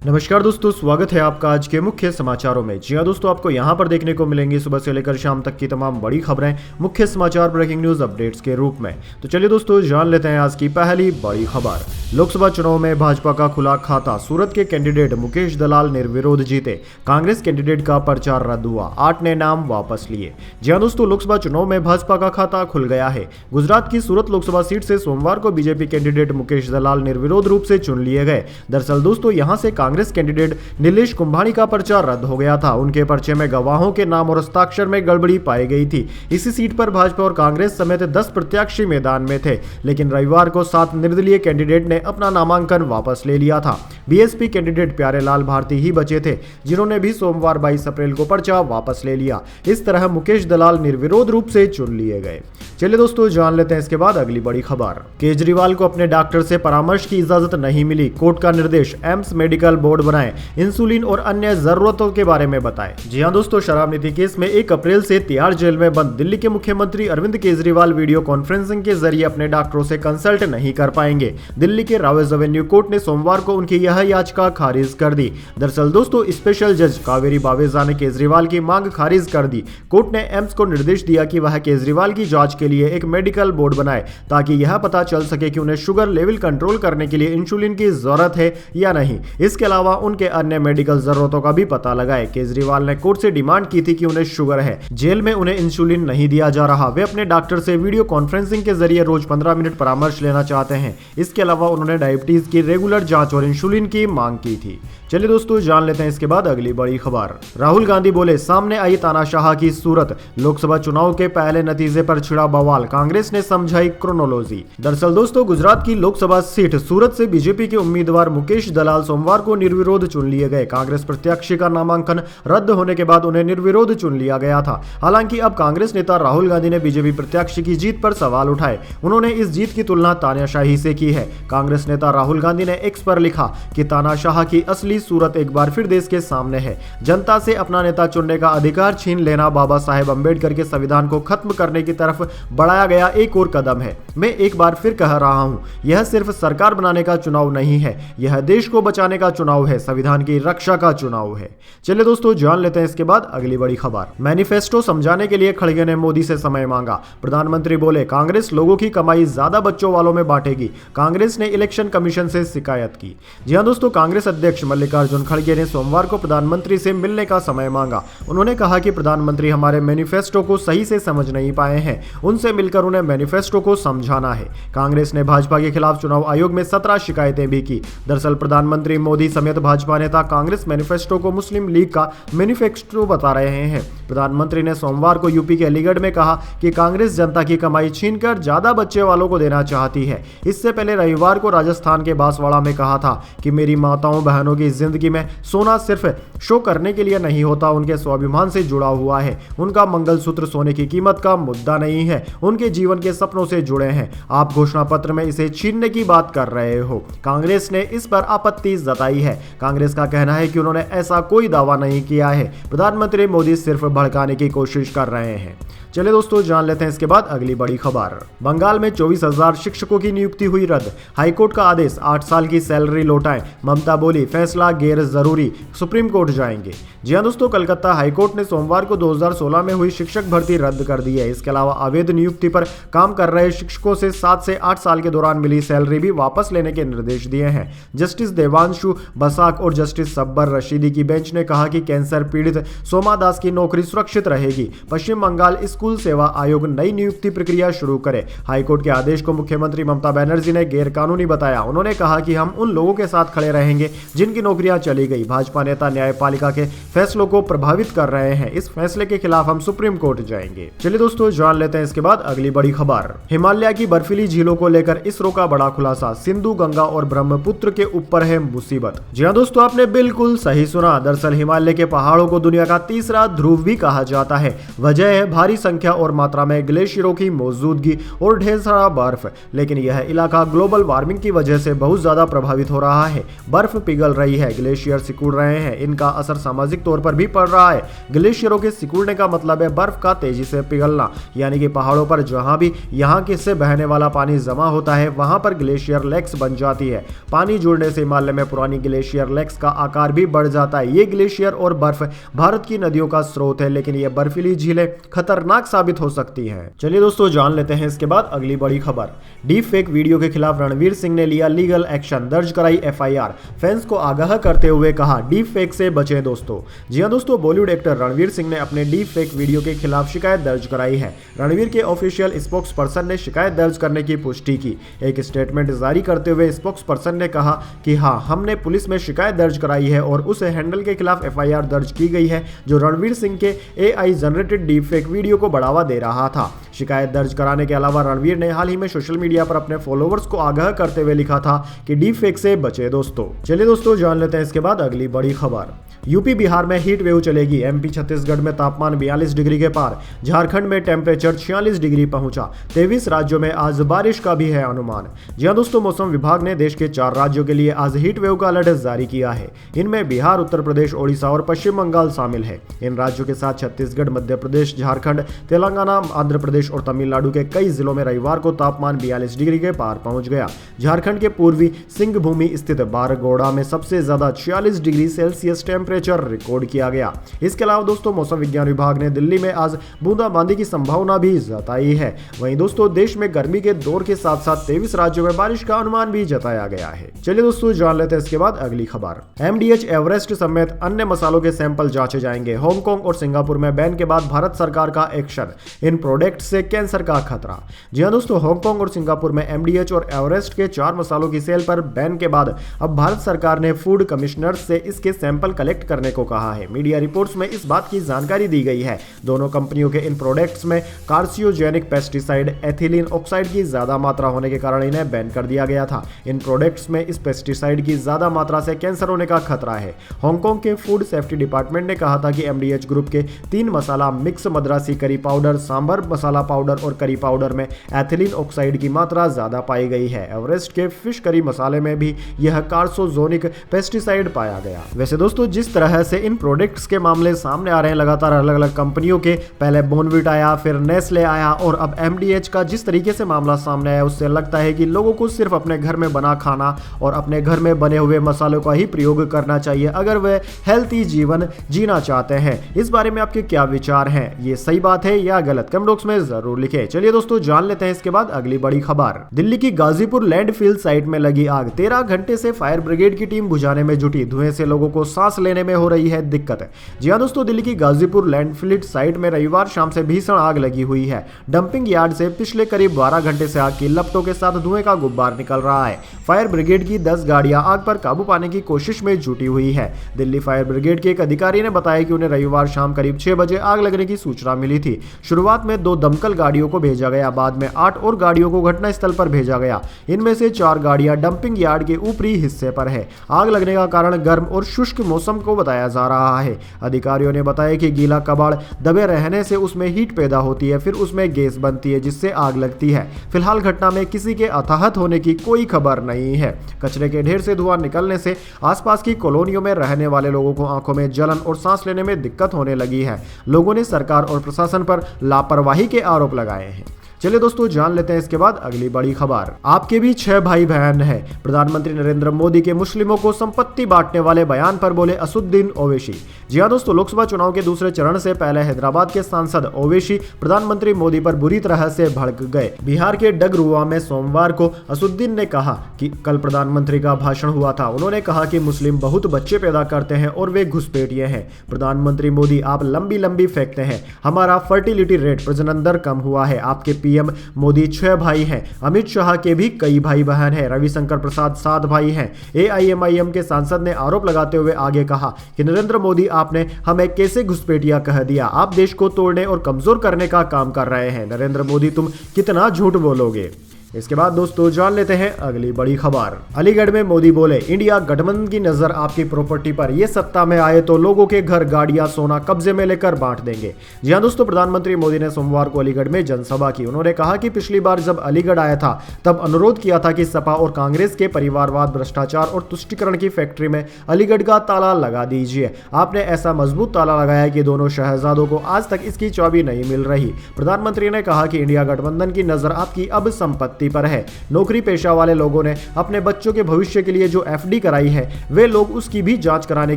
नमस्कार दोस्तों, स्वागत है आपका आज के मुख्य समाचारों में। जी हां दोस्तों, आपको यहां पर देखने को मिलेंगी सुबह से लेकर शाम तक की तमाम बड़ी खबरें मुख्य समाचार ब्रेकिंग न्यूज अपडेट्स के रूप में। तो चलिए दोस्तों, जान लेते हैं आज की पहली बड़ी खबर। लोकसभा चुनाव में भाजपा का खुला खाता। सूरत के कैंडिडेट मुकेश दलाल निर्विरोध जीते। कांग्रेस कैंडिडेट का प्रचार रद्द हुआ। 8 ने नाम वापस लिए। जी हां दोस्तों, लोकसभा चुनाव में भाजपा का खाता खुल गया है। गुजरात की सूरत लोकसभा सीट से सोमवार को बीजेपी कैंडिडेट मुकेश दलाल निर्विरोध रूप से चुन लिए गए। दरअसल दोस्तों, यहां से कांग्रेस कैंडिडेट नीलेश कुंभानी का पर्चा रद्द हो गया था। उनके पर्चे में गवाहों के नाम और हस्ताक्षर में गड़बड़ी पाई गई थी। इसी सीट पर भाजपा और कांग्रेस समेत 10 प्रत्याशी मैदान में थे, लेकिन रविवार को 7 निर्दलीय कैंडिडेट ने अपना नामांकन वापस ले लिया था। बीएसपी कैंडिडेट प्यारेलाल भारती ही बचे थे, जिन्होंने भी सोमवार 22 अप्रैल को पर्चा वापस ले लिया। इस तरह मुकेश दलाल निर्विरोध रूप से चुन लिए गए। चलिए दोस्तों, जान लेते हैं इसके बाद अगली बड़ी खबर। केजरीवाल को अपने डॉक्टर से परामर्श की इजाजत नहीं मिली। कोर्ट का निर्देश, एम्स मेडिकल बोर्ड बनाएं, इंसुलिन और अन्य जरूरतों के बारे में बताएं। जी हां दोस्तों, शराब नीति केस में 1 अप्रैल से तिहाड़ जेल में बंद दिल्ली के मुख्यमंत्री अरविंद केजरीवाल वीडियो कॉन्फ्रेंसिंग के जरिए अपने डॉक्टरों से कंसल्ट नहीं कर पाएंगे। दिल्ली के रावेज एवेन्यू कोर्ट ने सोमवार को उनकी यह याचिका खारिज कर दी। दरअसल दोस्तों, स्पेशल जज कावेरी बावेजा ने केजरीवाल की मांग खारिज कर दी। कोर्ट ने एम्स को निर्देश दिया कि वह केजरीवाल की जांच के लिए एक मेडिकल बोर्ड बनाए, ताकि यह पता चल सके कि उन्हें शुगर लेवल कंट्रोल करने के लिए इंसुलिन की जरूरत है या नहीं। इसके अलावा उनके अन्य मेडिकल जरूरतों का भी पता लगाए। केजरीवाल ने कोर्ट से डिमांड की थी कि उन्हें शुगर है, जेल में उन्हें इंसुलिन नहीं दिया जा रहा। वे अपने डॉक्टर से वीडियो कॉन्फ्रेंसिंग के जरिए रोज 15 मिनट परामर्श लेना चाहते हैं। इसके अलावा उन्होंने डायबिटीज की रेगुलर जांच और इंसुलिन की मांग की थी। चलिए दोस्तों, जान लेते हैं इसके बाद अगली बड़ी खबर। राहुल गांधी बोले, सामने आई तानाशाह की सूरत। लोकसभा चुनाव के पहले नतीजे पर छिड़ा बवाल। कांग्रेस ने समझाई क्रोनोलॉजी। दरअसल दोस्तों, गुजरात की लोकसभा सीट सूरत से बीजेपी के उम्मीदवार मुकेश दलाल सोमवार को निर्विरोध चुन लिए गए। कांग्रेस प्रत्याशी का नामांकन रद्द होने के बाद उन्हें निर्विरोध चुन लिया गया था। हालांकि अब कांग्रेस नेता राहुल गांधी ने बीजेपी प्रत्याशी की जीत पर सवाल उठाए। उन्होंने इस जीत की तुलना तानाशाही से की है। कांग्रेस नेता राहुल गांधी ने एक्स पर लिखा कि तानाशाह की असली सूरत एक बार फिर देश के सामने है। जनता से अपना नेता चुनने का अधिकार छीन लेना बाबा साहेब अंबेडकर के संविधान को खत्म करने की तरफ बढ़ाया गया एक और कदम है। मैं एक बार फिर कह रहा हूं, यह सिर्फ सरकार बनाने का चुनाव नहीं है, यह देश को बचाने का चुनाव है, संविधान की रक्षा का चुनाव है। चलिए दोस्तों, जान लेते हैं इसके बाद अगली बड़ी खबर। मैनिफेस्टो समझाने के लिए खड़गे ने मोदी से समय मांगा। प्रधानमंत्री बोले, कांग्रेस लोगों की कमाई ज्यादा बच्चों वालों में बांटेगी। कांग्रेस ने इलेक्शन कमीशन से शिकायत की। जी हां दोस्तों, कांग्रेस अध्यक्ष मल्लिकार्जुन खड़गे ने सोमवार को प्रधानमंत्री से मिलने का समय मांगा। उन्होंने कहा कि प्रधानमंत्री हमारे मैनिफेस्टो को सही से समझ नहीं पाए हैं, उनसे मिलकर उन्हें मैनिफेस्टो को समझाना है। कांग्रेस ने भाजपा के खिलाफ चुनाव आयोग में 17 शिकायतें भी की। दरअसल प्रधानमंत्री मोदी समेत भाजपा नेता कांग्रेस मैनिफेस्टो को मुस्लिम लीग का मैनिफेस्टो बता रहे हैं। प्रधानमंत्री ने सोमवार को यूपी के अलीगढ़ में कहा कि कांग्रेस जनता की कमाई छीनकर ज्यादा बच्चे वालों को देना चाहती है। इससे पहले रविवार को राजस्थान के बांसवाड़ा में कहा था कि मेरी माताओं बहनों की जिंदगी में सोना सिर्फ शो करने के लिए नहीं होता, उनके स्वाभिमान से जुड़ा हुआ है। उनका मंगलसूत्र सोने की कीमत का मुद्दा नहीं है, उनके जीवन के सपनों से जुड़े हैं। आप घोषणा पत्र में इसे छीनने की बात कर रहे हो। कांग्रेस ने इस पर आपत्ति जताई है। कांग्रेस का कहना है कि उन्होंने ऐसा कोई दावा नहीं किया है। प्रधानमंत्री मोदी सिर्फ भड़काने की कोशिश कर रहे हैं। चलिए दोस्तों, जान लेते हैं इसके बाद अगली बड़ी खबर। बंगाल में 24,000 शिक्षकों की नियुक्ति हुई रद्द। हाईकोर्ट का आदेश, 8 साल की सैलरी लौटाएं। ममता बोली, फैसला गैर जरूरी, सुप्रीम कोर्ट जाएंगे। जी हां दोस्तों, कलकत्ता हाईकोर्ट ने सोमवार को 2016 में हुई शिक्षक भर्ती रद्द कर दी है। इसके अलावा अवैध नियुक्ति पर काम कर रहे शिक्षकों से 7 से 8 साल के दौरान मिली सैलरी भी वापस लेने के निर्देश दिए हैं। जस्टिस देवांशु बसाक और जस्टिस सब्बर रशीदी की बेंच ने कहा कि कैंसर पीड़ित सोमा दास की नौकरी सुरक्षित रहेगी। पश्चिम बंगाल स्कूल सेवा आयोग नई नियुक्ति प्रक्रिया शुरू करे। हाईकोर्ट के आदेश को मुख्यमंत्री ममता बनर्जी ने गैर कानूनी बताया। उन्होंने कहा कि हम उन लोगों के साथ खड़े रहेंगे जिनकी नौकरियां चली गई। भाजपा नेता न्यायपालिका के फैसलों को प्रभावित कर रहे हैं। इस फैसले के खिलाफ हम सुप्रीम कोर्ट जाएंगे। चलिए दोस्तों, जान लेते हैं इसके बाद अगली बड़ी खबर। हिमालय की बर्फीली झीलों को लेकर इसरो का बड़ा खुलासा। सिंधु, गंगा और ब्रह्मपुत्र के ऊपर है मुसीबत। जी हां दोस्तों, आपने बिल्कुल सही सुना। दरअसल हिमालय के पहाड़ों को दुनिया का तीसरा ध्रुव भी कहा जाता है। वजह है भारी संख्या और मात्रा में ग्लेशियरों की मौजूदगी और ढेर सारा बर्फ, लेकिन यह इलाका ग्लोबल वार्मिंग की वजह से बहुत ज्यादा प्रभावित हो रहा है। बर्फ पिघल रही है, ग्लेशियर सिकुड़ रहे हैं, इनका असर सामाजिक तौर पर भी पड़ रहा है। ग्लेशियरों के सिकुड़ने का मतलब है बर्फ का तेजी से पिघलना, यानी कि पहाड़ों पर जहां भी यहाँ के से बहने वाला पानी जमा होता है वहां पर ग्लेशियर लेक्स बन जाती है। पानी जुड़ने से हिमालय में पुरानी ग्लेशियर लेक्स का आकार भी बढ़ जाता है। ये ग्लेशियर और बर्फ भारत की नदियों का स्रोत है, लेकिन ये बर्फीली झीलें खतरनाक साबित हो सकती हैं। चलिए दोस्तों जान लेते हैं इसके बाद अगली बड़ी खबर। डीप फेक वीडियो के खिलाफ रणवीर सिंह ने लिया लीगल एक्शन, दर्ज कराई एफआईआर। फैंस को आगाह करते हुए कहा डीप फेक से बचें दोस्तों। जी हां दोस्तों, बॉलीवुड एक्टर रणवीर सिंह ने अपने डीप फेक वीडियो के खिलाफ शिकायत दर्ज कराई है। रणवीर के ऑफिशियल स्पोक्स पर्सन ने शिकायत दर्ज करने की पुष्टि की। एक स्टेटमेंट जारी करते हुए स्पोक्स पर्सन ने कहा कि हाँ, हमने पुलिस में शिकायत दर्ज कराई है और उस हैंडल के खिलाफ एफआईआर दर्ज की गई है जो रणवीर सिंह के AI generated deep fake video को बढ़ावा दे रहा था। शिकायत दर्ज कराने के अलावा रणवीर ने हाल ही में सोशल मीडिया पर अपने फॉलोअर्स को आगाह करते हुए लिखा था कि डीप फेक से बचे दोस्तों। चलिए दोस्तों जान लेते हैं इसके बाद अगली बड़ी खबर। यूपी बिहार में हीट वेव चलेगी, एमपी छत्तीसगढ़ में तापमान 42 डिग्री के पार, झारखंड में टेम्परेचर 46 डिग्री पहुंचा। 23 राज्यों में आज बारिश का भी है अनुमान। जी हां दोस्तों, मौसम विभाग ने देश के 4 राज्यों के लिए आज हीट वेव का अलर्ट जारी किया है। इनमें बिहार, उत्तर प्रदेश, ओडिशा और पश्चिम बंगाल शामिल है। इन राज्यों के साथ छत्तीसगढ़, मध्य प्रदेश, झारखंड, तेलंगाना, आंध्र प्रदेश और तमिलनाडु के कई जिलों में रविवार को तापमान 42 डिग्री के पार पहुंच गया। झारखंड के पूर्वी सिंहभूमि स्थित बारगोड़ा में सबसे ज्यादा 46 डिग्री सेल्सियस टेम्परेचर रिकॉर्ड किया गया। इसके अलावा दोस्तों मौसम विज्ञान विभाग ने दिल्ली में आज बूंदाबांदी की संभावना भी जताई है। वहीं दोस्तों देश में गर्मी के दौर के साथ साथ 23 राज्यों में बारिश का अनुमान भी जताया गया है। चलिए दोस्तों जान लेते हैं इसके बाद अगली खबर। एमडीएच, एवरेस्ट समेत अन्य मसालों के सैंपल जांचे जाएंगे। हांगकांग और सिंगापुर में बैन के बाद भारत सरकार का एक्शन, इन प्रोडक्ट से कैंसर का खतरा। जी हां दोस्तों, हांगकांग और सिंगापुर में एमडीएच और एवरेस्ट के 4 मसालों की सेल पर बैन के बाद अब भारत सरकार ने फूड कमिश्नर से इसके सैंपल कलेक्ट करने को कहा है। मीडिया रिपोर्ट्स में इस बात की जानकारी दी गई है। दोनों कंपनियों के इन प्रोडक्ट्स में कार्सियोजेनिक पेस्टिसाइड एथिलीन ऑक्साइड की ज्यादा मात्रा होने के कारण इन्हें बैन कर दिया गया था। इन प्रोडक्ट्स में इस पेस्टिसाइड की ज्यादा मात्रा से कैंसर होने का खतरा है। हांगकांग के फूड सेफ्टी डिपार्टमेंट ने कहा था कि एमडीएच ग्रुप के 3 मसाला mix Madrasi curry powder, sambar masala powder और करी पाउडर में एथिलीन ऑक्साइड की मात्रा ज्यादा पाई गई है। एवरेस्ट के फिश करी मसाले में भी यह कार्सियोजेनिक पेस्टिसाइड पाया गया। वैसे दोस्तों जिस तरह से इन प्रोडक्ट्स के मामले सामने आ रहे हैं, लगातार अलग अलग कंपनियों के, पहले बोर्नविटा आया, फिर नेस्ले आया और अब एमडीएच का जिस तरीके से मामला सामने आया, उससे लगता है कि लोगों को सिर्फ अपने घर में बना खाना और अपने घर में बने हुए मसालों का ही प्रयोग करना चाहिए अगर वे हेल्थी जीवन जीना चाहते हैं। इस बारे में आपके क्या विचार हैं? ये सही बात है या गलत? कमेंट बॉक्स में जरूर लिखें। चलिए दोस्तों जान लेते हैं इसके बाद अगली बड़ी खबर। दिल्ली की गाजीपुर लैंडफिल साइट में लगी आग, 13 घंटे से फायर ब्रिगेड की टीम बुझाने में जुटी। धुएं से लोगों को सांस लेने में हो रही है दिक्कत। जी हां दोस्तों, दिल्ली की गाजीपुर लैंडफिल साइट में रविवार शाम से भीषण आग लगी हुई है। डंपिंग यार्ड से पिछले करीब 12 घंटे से आग की लपटों के साथ धुएं का गुब्बार निकल रहा है। फायर ब्रिगेड की 10 गाड़ियां आग पर काबू पाने की कोशिश में जुटी हुई है। दिल्ली फायर ब्रिगेड के एक अधिकारी ने बताया कि उन्हें रविवार शाम करीब 6 बजे आग लगने की सूचना मिली थी। शुरुआत में 2 दमकल गाड़ियों को भेजा गया, बाद में 8 और गाड़ियों को घटनास्थल पर भेजा गया। इनमें से 4 गाड़ियां डंपिंग यार्ड के ऊपरी हिस्से पर है। आग लगने का कारण गर्म और शुष्क मौसम को बताया जा रहा है। अधिकारियों ने बताया कि गीला कबाड़ दबे रहने से उसमें हीट पैदा होती है, फिर उसमें गैस बनती है जिससे आग लगती है। फिलहाल घटना में किसी के हताहत होने की कोई खबर नहीं है। कचरे के ढेर से धुआं निकलने से आसपास की कॉलोनियों में रहने वाले लोगों को आंखों में जलन और सांस लेने में दिक्कत होने लगी है। लोगों ने सरकार और प्रशासन पर लापरवाही के आरोप लगाए हैं। चलिए दोस्तों जान लेते हैं इसके बाद अगली बड़ी खबर। आपके भी 6 भाई बहन हैं। प्रधानमंत्री नरेंद्र मोदी के मुस्लिमों को संपत्ति बांटने वाले बयान पर बोले असदुद्दीन ओवैसी। जी हां दोस्तों, लोकसभा चुनाव के दूसरे चरण से पहले हैदराबाद के सांसद ओवैसी प्रधानमंत्री मोदी पर बुरी तरह से भड़क गए। बिहार के डगरुआ में सोमवार को असदुद्दीन ने कहा कि कल प्रधानमंत्री का भाषण हुआ था। उन्होंने कहा कि मुस्लिम बहुत बच्चे पैदा करते हैं और वे घुसपैठिए हैं। प्रधानमंत्री मोदी, आप लंबी लंबी फेंकते हैं। हमारा फर्टिलिटी रेट, प्रजनन दर कम हुआ है। आपके पीएम मोदी 6 भाई हैं। अमित शाह के भी कई भाई बहन हैं। रविशंकर प्रसाद 7 भाई हैं। एआईएमआईएम के सांसद ने आरोप लगाते हुए आगे कहा कि नरेंद्र मोदी, आपने हमें कैसे घुसपैठिया कह दिया? आप देश को तोड़ने और कमजोर करने का काम कर रहे हैं। नरेंद्र मोदी, तुम कितना झूठ बोलोगे? इसके बाद दोस्तों जान लेते हैं अगली बड़ी खबर। अलीगढ़ में मोदी बोले इंडिया गठबंधन की नजर आपकी प्रॉपर्टी पर, ये सत्ता में आए तो लोगों के घर, गाड़ियां, सोना कब्जे में लेकर बांट देंगे। जी हां दोस्तों, प्रधानमंत्री मोदी ने सोमवार को अलीगढ़ में जनसभा की। उन्होंने कहा कि पिछली बार जब अलीगढ़ आया था तब अनुरोध किया था कि सपा और कांग्रेस के परिवारवाद, भ्रष्टाचार और तुष्टीकरण की फैक्ट्री में अलीगढ़ का ताला लगा दीजिए। आपने ऐसा मजबूत ताला लगाया कि दोनों शहजादों को आज तक इसकी चाबी नहीं मिल रही। प्रधानमंत्री ने कहा कि इंडिया गठबंधन की नजर आपकी अब संपत्ति पर है। नौकरी पेशा वाले लोगों ने अपने बच्चों के भविष्य के लिए जो एफडी कराई है, वे लोग उसकी भी जांच कराने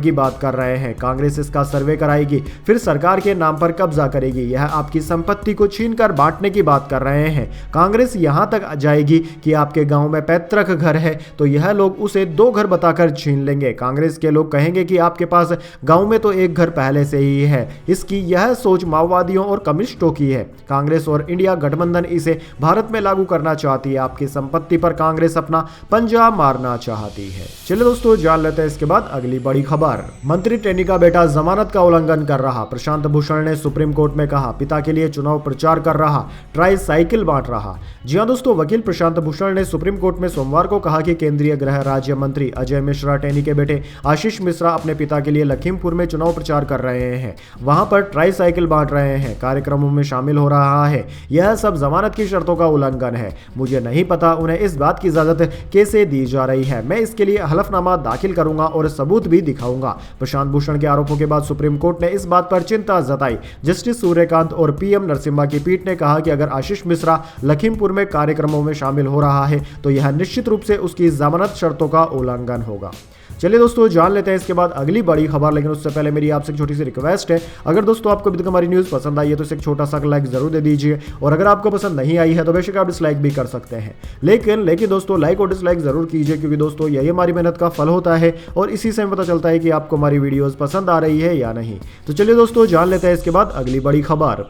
की बात कर रहे हैं। कांग्रेस इसका सर्वे कराएगी, फिर सरकार के नाम पर कब्जा करेगी। यह आपकी संपत्ति को छीनकर बांटने की बात कर रहे हैं। कांग्रेस यहां तक जाएगी कि आपके गांव में पैतृक घर है तो यह लोग उसे 2 घर बताकर छीन लेंगे। कांग्रेस के लोग कहेंगे कि आपके पास गांव में तो एक घर पहले से ही है। इसकी यह सोच माओवादियों और कम्युनिस्टों की है। कांग्रेस और इंडिया गठबंधन इसे भारत में लागू करना चाहती है। आपकी संपत्ति पर कांग्रेस अपना पंजा मारना चाहती है। चलिए दोस्तों जान लेते हैं इसके बाद अगली बड़ी खबर। मंत्री टेनी का बेटा जमानत का उल्लंघन कर रहा, प्रशांत भूषण ने सुप्रीम कोर्ट में कहा। पिता के लिए चुनाव प्रचार कर रहा, ट्राई साइकिल बांट रहा। जी हां दोस्तों, वकील प्रशांत भूषण ने सुप्रीम कोर्ट में सोमवार को कहा कि केंद्रीय गृह राज्य मंत्री अजय मिश्रा टेनी के बेटे आशीष मिश्रा अपने पिता के लिए लखीमपुर में चुनाव प्रचार कर रहे हैं। वहां पर ट्राई साइकिल बांट रहे हैं, कार्यक्रमों में शामिल हो रहा है। यह सब जमानत की शर्तों का उल्लंघन है। मुझे नहीं पता उन्हें इस बात की इजाजत कैसे दी जा रही है। मैं इसके लिए हलफनामा दाखिल करूंगा और सबूत भी दिखाऊंगा। प्रशांत भूषण के आरोपों के बाद सुप्रीम कोर्ट ने इस बात पर चिंता जताई। जस्टिस सूर्यकांत और पीएम नरसिम्हा की पीठ ने कहा कि अगर आशीष मिश्रा लखीमपुर में कार्यक्रमों में शामिल हो रहा है तो यह निश्चित रूप से उसकी जमानत शर्तों का उल्लंघन होगा। चलिए दोस्तों जान लेते हैं इसके बाद अगली बड़ी खबर, लेकिन उससे पहले मेरी आपसे एक छोटी सी रिक्वेस्ट है। अगर दोस्तों आपको अभी तक हमारी न्यूज़ पसंद आई है तो इसे एक छोटा सा लाइक जरूर दे दीजिए, और अगर आपको पसंद नहीं आई है तो बेशक आप डिसलाइक भी कर सकते हैं। लेकिन दोस्तों लाइक और डिसलाइक जरूर कीजिए, क्योंकि दोस्तों यही हमारी मेहनत का फल होता है और इसी से हमें पता चलता है कि आपको हमारी वीडियोज़ पसंद आ रही है या नहीं। तो चलिए दोस्तों जान लेते हैं इसके बाद अगली बड़ी खबर।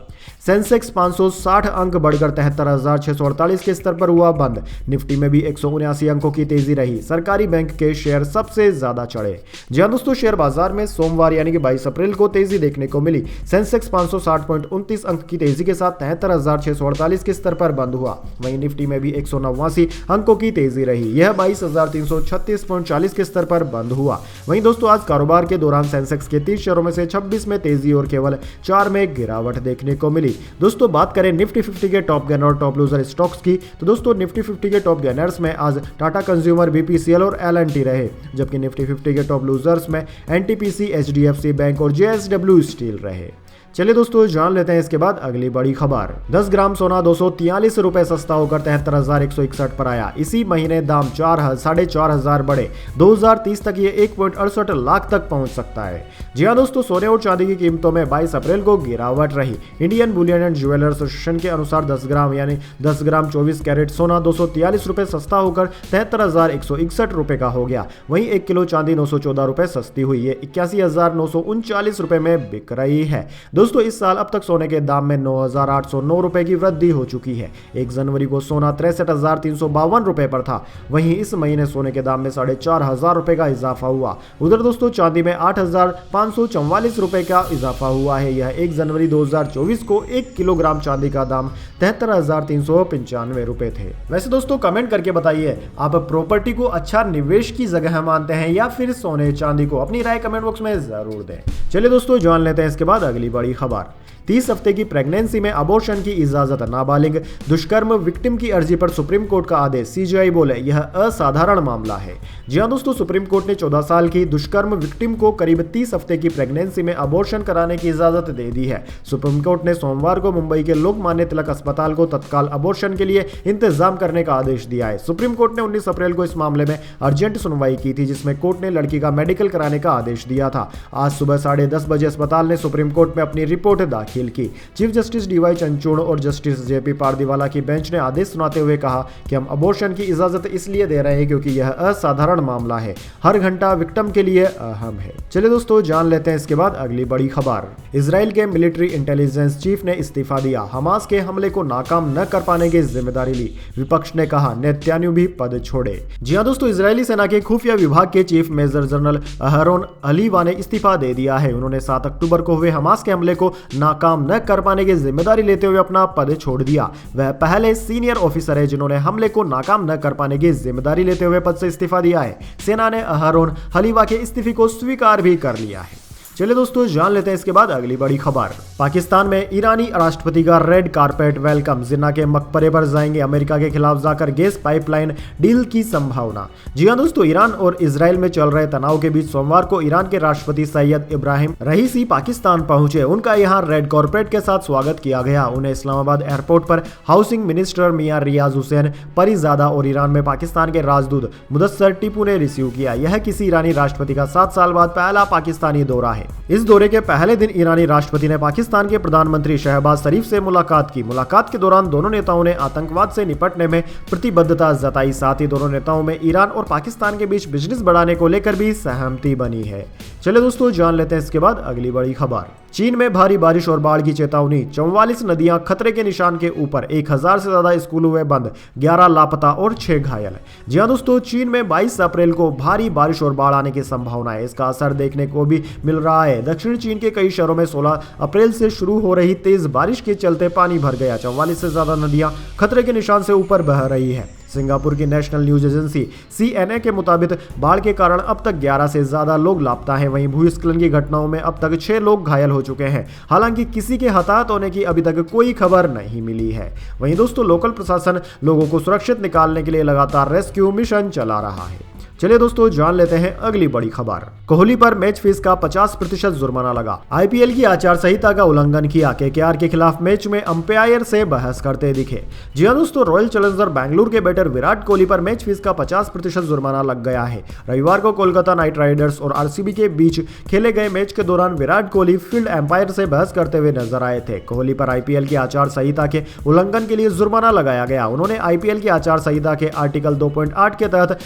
सेंसेक्स 560 अंक बढ़कर 73,648 के स्तर पर हुआ बंद। निफ्टी में भी 179 अंकों की तेजी रही। सरकारी बैंक के शेयर सबसे ज्यादा चढ़े। जी हां दोस्तों, शेयर बाजार में सोमवार यानी कि 22 अप्रैल को तेजी देखने को मिली। सेंसेक्स 560.29 अंक की तेजी के साथ 73,648 के स्तर पर बंद हुआ। वहीं निफ्टी में भी 189 अंकों की तेजी रही। यह 22,336.40 के स्तर पर बंद हुआ। वहीं दोस्तों आज कारोबार के दौरान सेंसेक्स के 30 शेयरों में से 26 में तेजी और केवल 4 में गिरावट देखने को मिली। दोस्तों बात करें निफ्टी 50 के टॉप गेनर और टॉप लूजर स्टॉक्स की, तो दोस्तों निफ्टी 50 के टॉप गेनर्स में आज टाटा कंज्यूमर, बीपीसीएल और एल&टी रहे, जबकि निफ्टी 50 के टॉप लूजर्स में एनटीपीसी, एचडीएफसी बैंक और जेएसडब्ल्यू स्टील रहे। चलिए दोस्तों जान लेते हैं इसके बाद अगली बड़ी खबर। 10 ग्राम सोना 243 रुपए सस्ता होकर 73,161 पर आया। इसी महीने दाम 4,500 बढ़े। 2030 तक ये 1.68 लाख तक पहुंच सकता है। जी हां दोस्तों, सोने और चांदी की कीमतों में 22 अप्रैल को गिरावट रही। Indian Boolean and jewellers association के अनुसार 10 ग्राम यानी 10 ग्राम 24 कैरेट सोना 243 रुपए सस्ता होकर 73,161 रुपए का हो गया। वहीं 1 किलो चांदी 914 रुपए सस्ती हुई। ये 81,939 रुपए में बिक रही है। दोस्तों इस साल अब तक सोने के दाम में 9,809 रुपए की वृद्धि हो चुकी है। 1 जनवरी को सोना 63,352 रुपए पर था। वहीं इस महीने सोने के दाम में 4,500 रुपए का इजाफा हुआ। उधर दोस्तों चांदी में 8,544 रुपए का इजाफा हुआ है। यह 1 जनवरी 2024 को 1 किलोग्राम चांदी का दाम 73,395 रुपए थे। वैसे दोस्तों कमेंट करके बताइए, आप प्रॉपर्टी को अच्छा निवेश की जगह मानते हैं या फिर सोने चांदी को? अपनी राय कमेंट बॉक्स में जरूर दें। चलिए दोस्तों जान लेते हैं इसके बाद अगली बड़ी खबर। 30 हफ्ते की प्रेगनेंसी में अबॉर्शन की इजाजत। नाबालिग दुष्कर्म विक्टिम की अर्जी पर सुप्रीम कोर्ट का आदेश। सीजीआई बोले यह असाधारण मामला है। जी हां दोस्तों, सुप्रीम कोर्ट ने 14 साल की दुष्कर्म विक्टिम को करीब 30 हफ्ते की प्रेगनेंसी में अबॉर्शन कराने की इजाजत दे दी है। सुप्रीम कोर्ट ने सोमवार को मुंबई के लोकमान्य तिलक अस्पताल को तत्काल अबॉर्शन के लिए इंतजाम करने का आदेश दिया है। सुप्रीम कोर्ट ने 19 अप्रैल को इस मामले में अर्जेंट सुनवाई की थी, जिसमें कोर्ट ने लड़की का मेडिकल कराने का आदेश दिया था। आज सुबह 10:30 बजे अस्पताल ने सुप्रीम कोर्ट में अपनी रिपोर्ट दाखिल की। चीफ जस्टिस डीवाई चंद्रचूड़ और जस्टिस जेपी पारदीवाला की बेंच ने आदेश सुनाते हुए कहा कि हम अबॉर्शन की इजाजत इसलिए दे रहे हैं क्योंकि यह असाधारण मामला है। हर घंटा विक्टिम के लिए अहम है। चलिए दोस्तों जान लेते हैं इसके बाद अगली बड़ी खबर। इजराइल के मिलिट्री इंटेलिजेंस चीफ ने इस्तीफा दिया। हमास के हमले को नाकाम न कर पाने की जिम्मेदारी ली। विपक्ष ने कहा नेतन्याहू भी पद छोड़े। जी हां दोस्तों, इजरायली सेना के खुफिया विभाग के चीफ मेजर जनरल अहरोन हलीवा ने इस्तीफा दे दिया है। उन्होंने 7 अक्टूबर को हुए हमास के हमले को नाकाम नाकाम न कर पाने की जिम्मेदारी लेते हुए अपना पद छोड़ दिया। वह पहले सीनियर ऑफिसर है जिन्होंने हमले को नाकाम न कर पाने की जिम्मेदारी लेते हुए पद से इस्तीफा दिया है। सेना ने हारून हलीवा के इस्तीफे को स्वीकार भी कर लिया है। चलिए दोस्तों जान लेते हैं इसके बाद अगली बड़ी खबर। पाकिस्तान में ईरानी राष्ट्रपति का रेड कारपेट वेलकम। जिन्ना के मकबरे पर जाएंगे अमेरिका के खिलाफ जाकर गैस पाइपलाइन डील की संभावना। जी हां दोस्तों, ईरान और इजराइल में चल रहे तनाव के बीच सोमवार को ईरान के राष्ट्रपति सैयद इब्राहिम रईसी पाकिस्तान पहुंचे। उनका यहां रेड कारपेट के साथ स्वागत किया गया। उन्हें इस्लामाबाद एयरपोर्ट पर हाउसिंग मिनिस्टर मियां रियाज हुसैन परिजादा और ईरान में पाकिस्तान के राजदूत मुदस्सर टिपू ने रिसीव किया। यह किसी ईरानी राष्ट्रपति का 7 साल बाद पहला पाकिस्तानी दौरा है। इस दौरे के पहले दिन ईरानी राष्ट्रपति ने पाकिस्तान के प्रधानमंत्री शहबाज शरीफ से मुलाकात की। मुलाकात के दौरान दोनों नेताओं ने आतंकवाद से निपटने में प्रतिबद्धता जताई। साथ ही दोनों नेताओं में ईरान और पाकिस्तान के बीच बिजनेस बढ़ाने को लेकर भी सहमति बनी है। चलिए दोस्तों जान लेते हैं इसके बाद अगली बड़ी खबर। चीन में भारी बारिश और बाढ़ की चेतावनी। 44 नदियां खतरे के निशान के ऊपर। 1000 से ज्यादा स्कूल हुए बंद, 11 लापता और 6 घायल। जी हां दोस्तों, चीन में 22 अप्रैल को भारी बारिश और बाढ़ आने की संभावना है। इसका असर देखने को भी मिल रहा है। दक्षिण चीन के कई शहरों में 16 अप्रैल से शुरू हो रही तेज बारिश के चलते पानी भर गया। 44 से ज्यादा नदियां खतरे के निशान से ऊपर बह रही है। सिंगापुर की नेशनल न्यूज एजेंसी CNN के मुताबिक बाढ़ के कारण अब तक 11 से ज्यादा लोग लापता हैं। वहीं भूस्खलन की घटनाओं में अब तक 6 लोग घायल हो चुके हैं। हालांकि किसी के हताहत होने की अभी तक कोई खबर नहीं मिली है। वहीं दोस्तों लोकल प्रशासन लोगों को सुरक्षित निकालने के लिए लगातार रेस्क्यू मिशन चला रहा है। चलिए दोस्तों जान लेते हैं अगली बड़ी खबर। कोहली पर मैच फीस का 50% जुर्माना लगा। IPL की आचार संहिता का उल्लंघन किया। KKR के खिलाफ मैच में अंपायर से बहस करते दिखे। जी हां दोस्तों, रॉयल चैलेंजर बैंगलोर के बैटर विराट कोहली पर मैच फीस का 50% जुर्माना लग गया है। रविवार को कोलकाता नाइट राइडर्स और RCB के बीच खेले गए मैच के दौरान विराट कोहली फील्ड एम्पायर से बहस करते हुए नजर आए थे। कोहली पर IPL की आचार संहिता के उल्लंघन के लिए जुर्माना लगाया गया। उन्होंने IPL की आचार संहिता के आर्टिकल 2.8 के तहत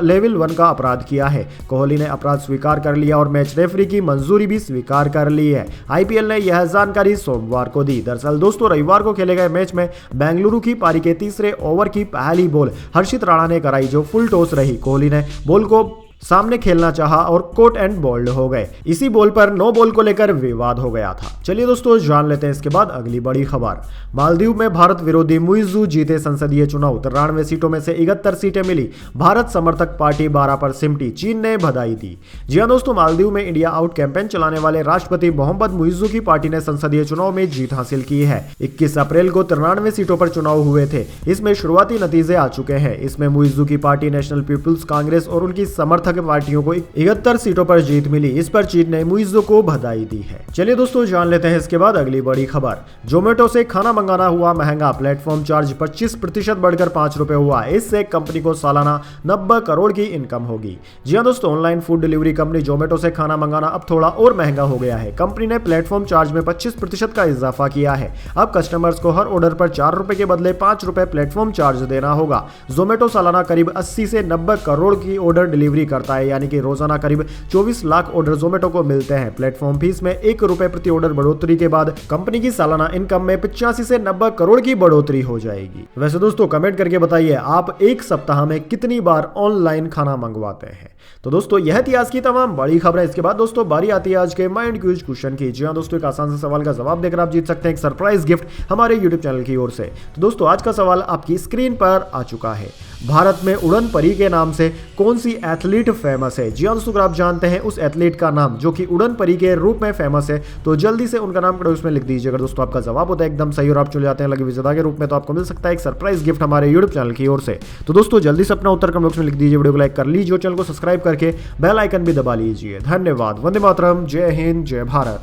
लेवल 1 का अपराध किया है। कोहली ने अपराध स्वीकार कर लिया और मैच रेफरी की मंजूरी भी स्वीकार कर ली है। IPL ने यह जानकारी सोमवार को दी। दरअसल दोस्तों रविवार को खेले गए मैच में बेंगलुरु की पारी के तीसरे ओवर की पहली बॉल हर्षित राणा ने कराई जो फुल टॉस रही। कोहली ने बॉल को सामने खेलना चाहा और कोट एंड बोल्ड हो गए। इसी बॉल पर नो बॉल को लेकर विवाद हो गया था। चलिए दोस्तों जान लेते हैं इसके बाद अगली बड़ी खबर। मालदीव में भारत विरोधी मुइज्जू जीते संसदीय चुनाव। 93 सीटों में से 71 सीटें मिली। भारत समर्थक पार्टी 12 पर सिमटी। चीन ने बधाई दी। जी हां दोस्तों, मालदीव में इंडिया आउट कैंपेन चलाने वाले राष्ट्रपति मोहम्मद मुइज्जू की पार्टी ने संसदीय चुनाव में जीत हासिल की है। 21 अप्रैल को 93 सीटों पर चुनाव हुए थे। इसमें शुरुआती नतीजे आ चुके हैं। इसमें मुइज्जू की पार्टी नेशनल पीपुल्स कांग्रेस और उनकी समर्थक पार्टियों को 71 सीटों पर जीत मिली। इस पर चीन ने मुइज्जू को बधाई दी है। चलिए दोस्तों जान लेते हैं इसके बाद अगली बड़ी खबर। जोमेटो से खाना मंगाना हुआ महंगा। प्लेटफॉर्म चार्ज 25% बढ़कर 5 रुपए हुआ। इससे कंपनी को सालाना 90 करोड़ की इनकम होगी। जी हां दोस्तों, online food delivery company Zomato से खाना मंगाना अब थोड़ा और महंगा हो गया है। कंपनी ने प्लेटफॉर्म चार्ज में 25% का इजाफा किया है। अब कस्टमर्स को हर ऑर्डर पर 4 रुपए के बदले 5 रुपए प्लेटफॉर्म चार्ज देना होगा। जोमेटो सालाना करीब 80 से 90 करोड़ की ऑर्डर डिलीवरी करता है, यानी कि रोजाना करीब 24 लाख ऑर्डर जोमेटो को मिलते हैं। प्लेटफॉर्म फीस में 1 रुपए प्रति ऑर्डर बढ़ोतरी के बाद कंपनी की सालाना इनकम में 85 से 90 करोड़ की बढ़ोतरी हो जाएगी। वैसे दोस्तों कमेंट करके बताइए आप एक सप्ताह में कितनी बार ऑनलाइन खाना मंगवाते हैं। तो दोस्तों यह थी आज की तमाम बड़ी खबरें। इसके बाद दोस्तों बारी आती है आज के माइंड क्विज क्वेश्चन की। जी हां दोस्तों, एक आसान से सवाल का जवाब देकर आप जीत सकते हैं एक सरप्राइज गिफ्ट हमारे यूट्यूब चैनल की ओर से। तो दोस्तों आज का सवाल आपकी स्क्रीन पर आ चुका है। भारत में उड़न परी के नाम से कौन सी एथलीट फेमस है? जी हां दोस्तों, अगर आप जानते हैं उस एथलीट का नाम जो कि उड़न परी के रूप में फेमस है तो जल्दी से उनका नाम उसमें लिख दीजिए। अगर दोस्तों आपका जवाब होता है एकदम सही और आप चले जाते हैं लकी विजेता के रूप में तो आपको मिल सकता है एक सरप्राइज गिफ्ट हमारे यूट्यूब चैनल की ओर से। तो दोस्तों जल्दी से अपना उत्तर कमेंट बॉक्स में लिख दीजिए, वीडियो को लाइक कर लीजिए और चैनल को सब्सक्राइब करके बेल आइकन भी दबा लीजिए। धन्यवाद। वंदे मातरम। जय हिंद, जय भारत।